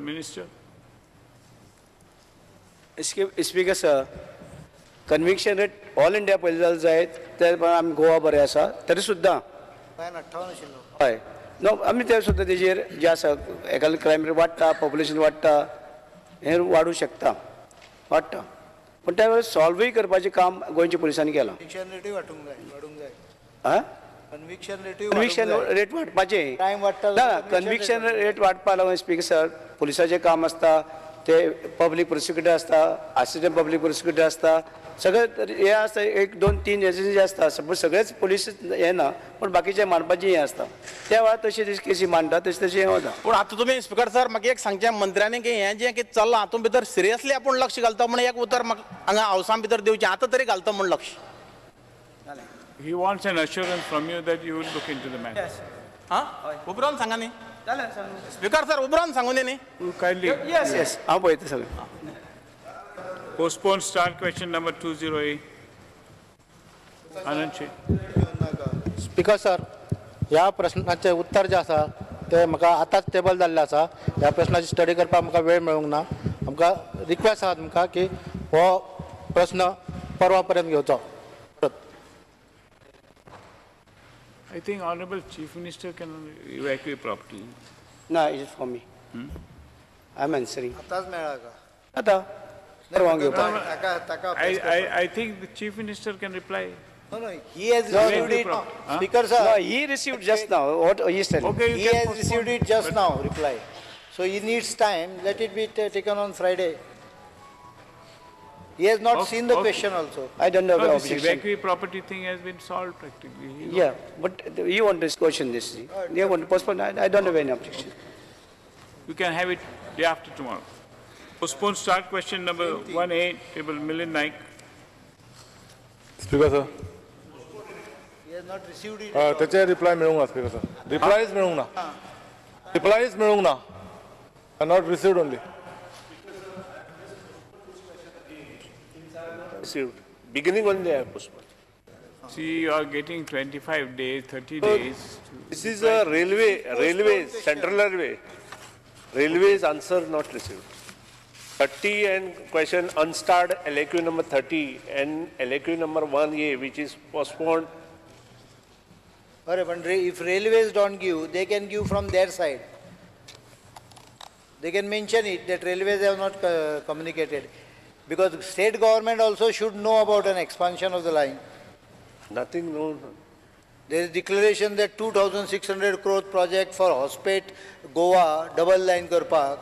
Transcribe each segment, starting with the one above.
Minister. Speaker sir, conviction rate all India पहिले जायत तर आम्ही गोवा बरे आसा तरी सुद्धा हय नो आम्ही ते सुद्धा तेजेर जे आसा एकाल क्रायम रेट वाडटा पॉप्युलेशन वाडटा हे वाडू शकता वाडटा पण त्या वेळेस सॉल्वय करपाचें काम गोंयच्या पुलिसांनी केलां कन्विक्शन रेट वाडपाचें ना कन्विक्शन रेट वाडपा लागून स्पीकर सर पुलिसाचें काम आसता ते पब्लीक प्रोसिक्युटर आसता असिस्टंट पब्लीक प्रोसिक्युटर आसता सगळे हे आसता एक दोन तीन एजन्सी आसता सपोज सगळेच पुलीस हे ना पण बाकीचे मांडपाचें हे आसता त्या वेळार तशी केसी मांडटा तशें हे वता पूण आतां तुमी स्पीकर सर म्हाका एक सांगचें मंत्र्यांनी की हें जें कितें चल्लां हातूंत भितर सिरियसली आपूण लक्ष घालता म्हण एक उतर म्हाका हांगा हावसां भितर दिवचें आतां तरी घालता म्हण लक्ष. He wants an assurance from you that you will look into the matter. Yes. हां उबरावन सांगा न्ही स्पीकर सर उबरावन सांगून दी न्ही. Kindly. Yes, yes. हांव पळयता सगळें. Postpone start question number 208. Anand Sheikh. Speaker sir ह्या प्रश्नाचे उत्तर जे आसा ते म्हाका आतांच टेबल जाल्ले आसा ह्या प्रश्नाची स्टडी करपाक म्हाका वेळ मेळूंक ना आमकां रिक्वेस्ट आसा तुमकां की हो प्रश्न परवा पर्यंत घेवचो. I think Honorable Chief Minister can evacuate property. No, it is for me. I'm answering. आताच मेळा का आता परवानगी घेवपा. I think the Chief Minister can reply. No, he has received it. Speaker sir. No, he received just now. What he is telling. Okay, He has received it just now. Reply. So he needs time. Let it be taken on Friday. He has not seen the question also. I don't know the No, this objection. evacuate property thing has been solved practically. Yeah, but you want this question this. You want to postpone. I don't have any objection. You can have it day after tomorrow. Postpone start question number 18, table Milind Naik. Speaker sir. He has not received it. त्याचे reply मिळूंक ना speaker sir replies मिळूंक ना replies मिळूंक ना not received only received. Beginning only they have postponed. See, you are getting 25 days, 30 days. This is a railways, central railway. Railways answer not received. 30 and question unstarred LAQ number 30 and LAQ number 1A which is postponed. But if railways don't give, they can give from their side. They can mention it that railways have not communicated. Because state government also should know about an expansion of the line. Nothing known. There is declaration that 2,600 crore project for Hospet, Goa, double line Karpak,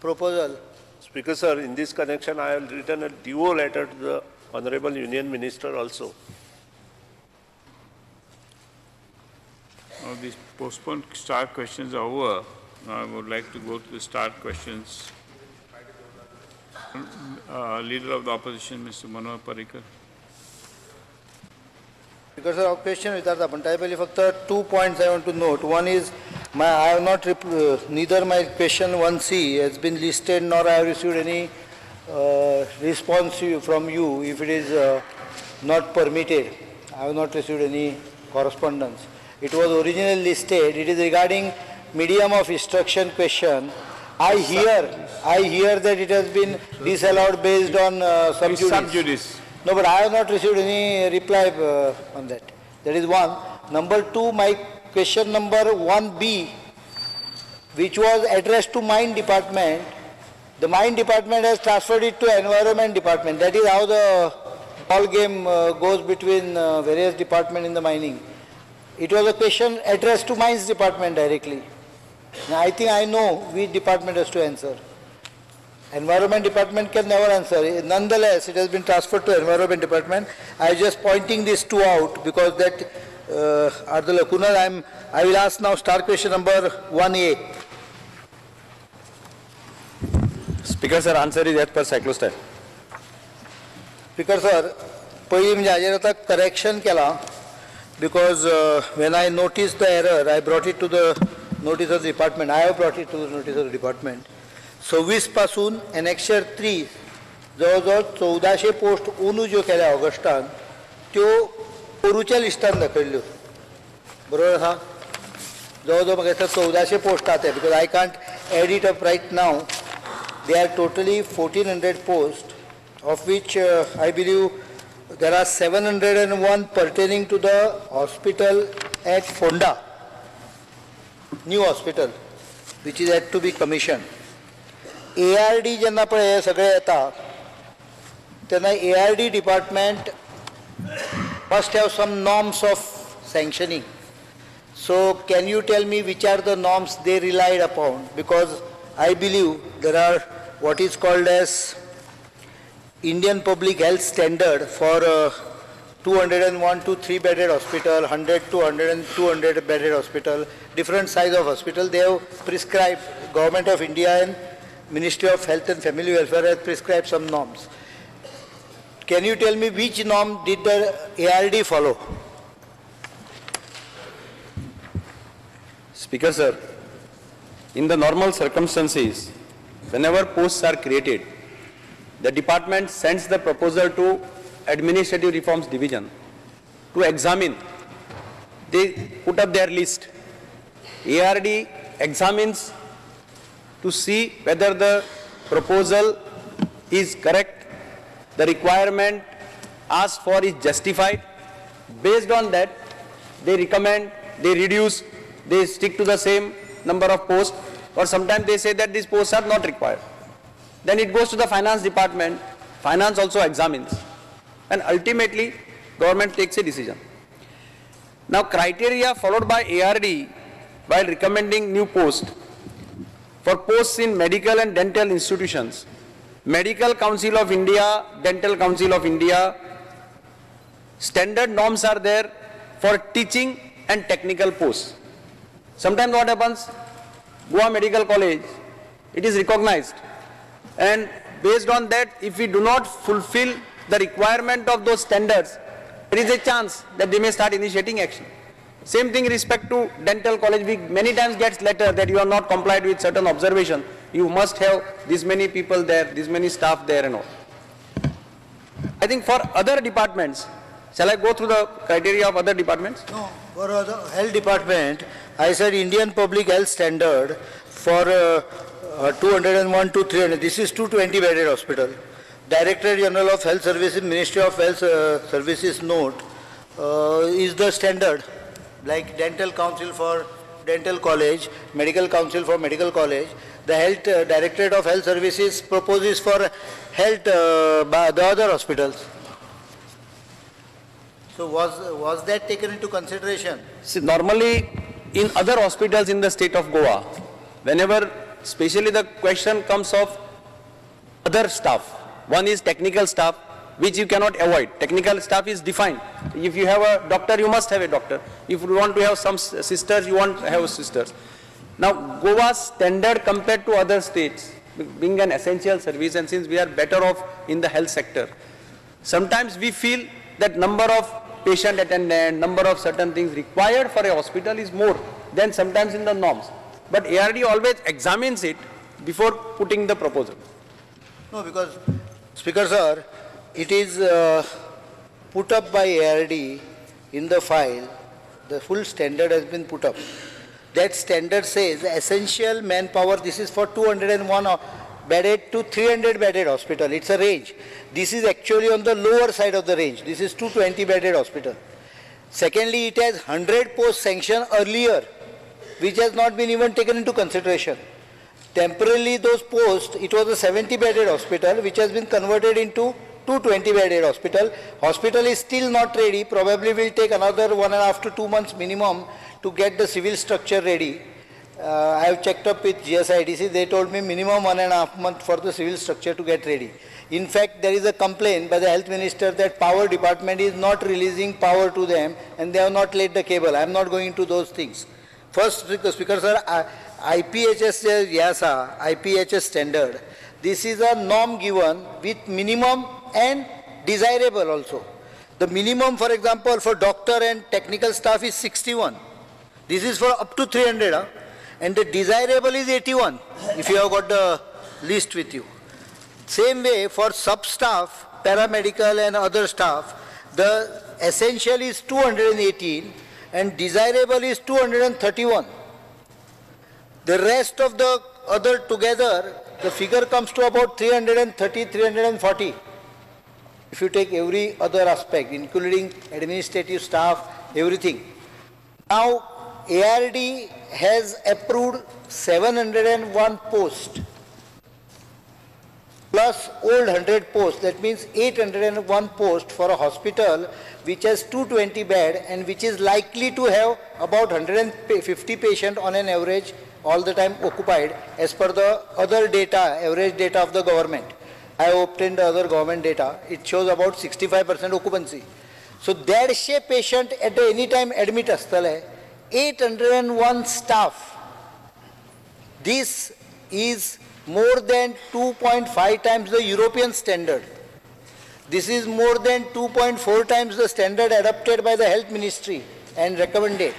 proposal. Speaker sir, in this connection I have written a DO letter to the Honorable Union Minister also. Now these postponed start questions are over. Now I would like to go to the start questions. Leader of the opposition, Mr. Manohar Parrikar. Because of question विचारता पण त्या पहिले फक्त 2 points I want to note. One is I have not neither my question 1C has been listed nor I have received any response from you if it is not permitted. I have not received any correspondence. It was originally listed. It is regarding medium of instruction question. I hear that it has been disallowed based on sub judice. No, but I have not received any reply on that. That is one. Number two, my question number 1B, which was addressed to Mine Department. The Mine Department has transferred it to Environment Department. That is how the ball game goes between various departments in the mining. It was a question addressed to Mines Department directly. Now, I think I know which department has to answer. Environment Department can never answer. Nonetheless, it has been transferred to Environment Department. I am just pointing these two out because that are the lacunas. I will ask now start question number 1A. Speaker sir, answer is as per cyclostyle. Speaker sir, पहली म्हणजे हाजेर आता correction केला because when I noticed the error, I brought it to the notice of the department. I have brought it to the notice of the department. 26 पासून annexure 3 जवळजवळ 1400 post ओनू ज्यो केल्या ऑगस्टान त्यो पोरूच्या लिस्टान दाखयल्ल्यो बरोबर आहा जवळजवळ म्हाका 1400 पोस्ट आहा ते because I can't add it up right now. There are totally 1400 posts, of which I believe there are 701 pertaining to the hospital at Fonda, new hospital, which is yet to be commissioned. ARD जेन्ना पळय हे सगळे येता तेन्ना ARD department must have some norms of sanctioning. So can you tell me which are the norms they relied upon? Because I believe there are what is called as Indian Public Health Standard for 201 to 3-bedded hospital, 100 to 200 bedded hospital, different size of hospital. They have prescribed, Government of India and Ministry of Health and Family Welfare has prescribed some norms. Can you tell me which norm did the ARD follow? Speaker sir, in the normal circumstances, whenever posts are created, the department sends the proposal to Administrative Reforms Division to examine. They put up their list. ARD examines to see whether the proposal is correct, the requirement asked for is justified. Based on that, they recommend, they reduce, they stick to the same number of posts, or sometimes they say that these posts are not required. Then it goes to the finance department, finance also examines, and ultimately government takes a decision. Now criteria followed by ARD while recommending new posts. For posts in medical and dental institutions, Medical Council of India, Dental Council of India, standard norms are there for teaching and technical posts. Sometimes what happens, Goa Medical College, it is recognized, and based on that, if we do not fulfill the requirement of those standards, there is a chance that they may start initiating action. Same thing respect to dental college. We many times gets letter that you are not complied with certain observation. You must have this many people there, this many staff there and all. I think for other departments, shall I go through the criteria of other departments? No, for the health department, I said Indian Public Health Standard for 201 to 300. This is 220-bedded hospital. Director General of Health Services, Ministry of Health Services note is the standard. Like Dental Council for Dental College, Medical Council for Medical College, the Health Directorate of Health Services proposes for health by the other hospitals. So was that taken into consideration? See, normally in other hospitals in the state of Goa, whenever especially the question comes of other staff, one is technical staff, which you cannot avoid. Technical staff is defined. If you have a doctor, you must have a doctor. If you want to have some sisters, you want to have sisters. Now, Goa's standard compared to other states, being an essential service, and since we are better off in the health sector, sometimes we feel that number of patient attendant, number of certain things required for a hospital is more than sometimes in the norms. But ARD always examines it before putting the proposal. No, because, Speaker sir, it is put up by ARD in the file, the full standard has been put up. That standard says essential manpower, this is for 201 bedded to 300 bedded hospital, it's a range. This is actually on the lower side of the range, this is 220 bedded hospital. Secondly, it has 100 posts sanctioned earlier, which has not been even taken into consideration. Temporarily those posts, it was a 70 bedded hospital which has been converted into 220 bedded hospital. Hospital is still not ready, probably will take another 1.5 to 2 months minimum to get the civil structure ready. I have checked up with GSIDC, they told me minimum 1.5 months for the civil structure to get ready. In fact, there is a complaint by the health minister that power department is not releasing power to them and they have not laid the cable. I am not going into those things. First, Speaker sir, IPHS YASA, IPHS standard, this is a norm given with minimum and desirable also. The minimum, for example, for doctor and technical staff is 61. This is for up to 300, and the desirable is 81, if you have got the list with you. Same way, for sub-staff, paramedical and other staff, the essential is 218 and desirable is 231. The rest of the other together, the figure comes to about 330, 340. If you take every other aspect, including administrative staff, everything. Now, ARD has approved 701 posts plus old 100 posts. That means 801 posts for a hospital which has 220 bed and which is likely to have about 150 patients on an average all the time occupied as per the other data, average data of the government. I have obtained the other government data. It shows about 65% occupancy. So that patient at any time admit astale, 801 staff. This is more than 2.5 times the European standard. This is more than 2.4 times the standard adopted by the health ministry and recommended.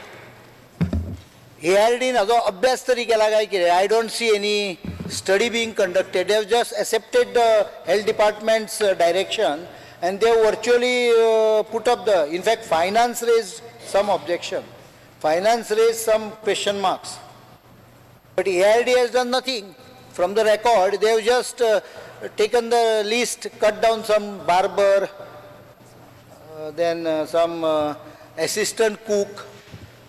ARD nazo abhyas tari kela gai kire. I don't see any study being conducted. They have just accepted the health department's direction and they have virtually put up the, in fact finance raised some objection. Finance raised some question marks. But ARD has done nothing. From the record, they have just taken the list, cut down some barber, then some assistant cook.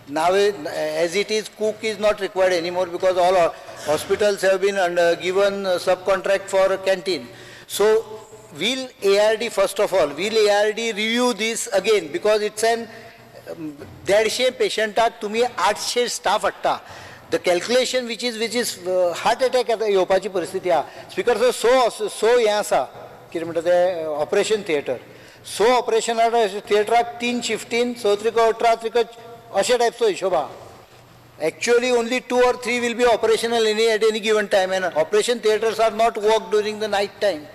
Now, as it is, cook is not required anymore because all hospitals have been given subcontract for canteen. So, will ARD, first of all, will ARD review this again because it's an 150 patient तुम्ही 800 staff hatta. The calculation which is heart attack at येवपाची परिस्थिती आहा. Speaker sir, so हें आसा कितें म्हणटा तें operation theatre. सो operation थिएटराक 3 शिफ्टीन 6 त्रिक 18 त्रिक अशे टायपचो हिशोब आहा. Actually only 2 or 3 will be operational at any given time and operation theaters are not worked during the night time.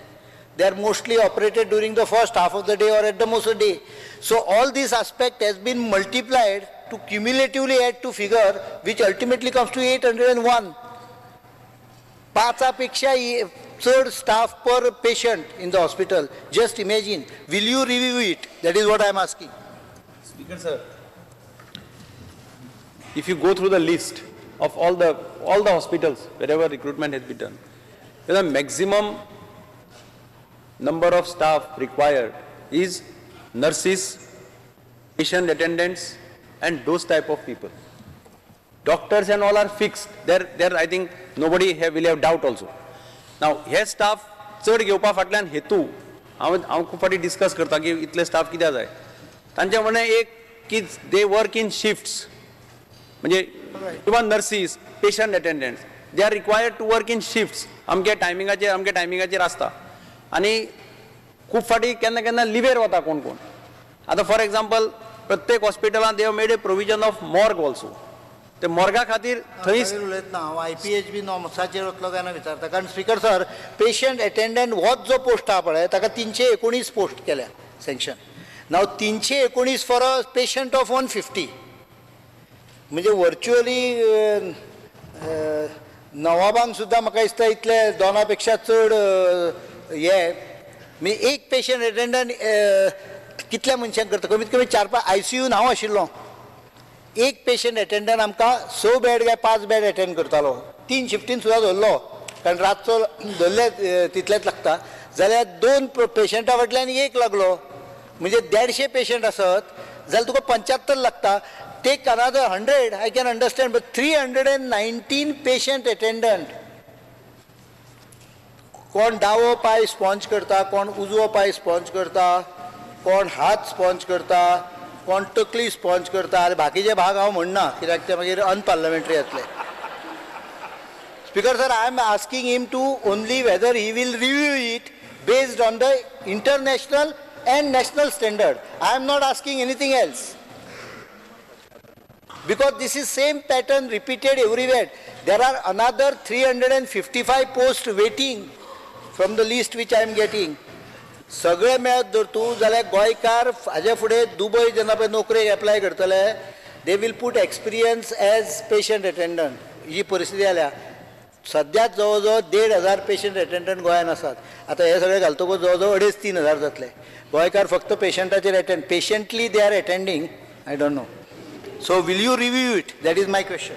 They are mostly operated during the first half of the day or at the most a day. So all this aspect has been multiplied to cumulatively add to figure which ultimately comes to 801. 5पेक्षा चड staff per patient in the hospital. Just imagine. Will you review it? That is what I am asking. Speaker sir, if you go through the list of all the hospitals wherever recruitment has been done, the maximum number of staff required is nurses, patient attendants, and those type of people. Doctors and all are fixed. There I think nobody will have doubt also. Now, here staff चड घेवपा फाटल्यान हेतू हांव खूब फाटी discuss करता की इतले स्टाफ कित्याक जाय. तांचे म्हणणें एक की दे वर्क इन शिफ्ट्स म्हणजे even nurses, patient attendants they are required to work in shifts. अमके टायमिंगाचेर आसता आनी खूब फाटी केन्ना केन्ना लिवेर वता कोण कोण. आतां फॉर एग्जाम्पल प्रत्येक हॉस्पिटलान they have made a provision of morgue also. ते मॉर्गा खातीर थंय उलयत ना हांव IPHB नॉर्म्साचेर वतलो काय ना विचारता कारण स्पीकर सर पेशंट अटेंडंट होच जो पोस्ट आहा पळय ताका 319 पोस्ट केल्या sanction. Now 319 for a patient of 150 म्हणजे व्हर्च्युअली नवाबांक सुद्दां म्हाका दिसता इतले दोना पेक्षा चड हे म्हणजे एक पेशंट अटेंडंट कितल्या मनशांक करता कमीत कमी 4-5 ICU हांव आशिल्लो. एक पेशंट अटेंडंट आमकां 6 बेड काय 5 बेड अटेंड करतालो. 3 शिफ्टीन सुद्दां धरलो कारण रातचो धरले तितलेच लागता जाल्यार 2 पेशंटा फाटल्यान एक लागलो म्हणजे 150 पेशंट आसत जाल्यार तुका 75 लागता. Take another 100 I can understand but 319 patient attendant कोण दावो पाय स्पॉन्ज करता, कोण उजवो पाय स्पॉन्ज करता, कोण हात स्पॉन्ज करता, कोण तकली स्पॉन्ज करता आनी बाकीचे भाग हांव म्हणना कित्याक ते मागीर अनपार्लमेंटरी जातले. Speaker sir, I am asking him to only whether he will review it based on the international and national standard. I am not asking anything else. Because this is same pattern repeated everywhere. There are another 355 posts waiting from the list which I am getting. सगळे मेळत जर तूं जाल्यार गोंयकार हाजे फुडें दुबय जेन्ना पळय नोकरेक एप्लाय करतले they will put experience as patient attendant. ही परिस्थिती जाल्या सद्याक जवळ जवळ 1,500 पेशंट अटेंडंट गोंयांत आसात. आतां हे सगळे घालतकूच जवळ जवळ 2,500-3,000 जातले. गोंयकार फक्त पेशंटाचेर अटेंड पेशंटली they are attending. I don't know. So will you review it? That is my question.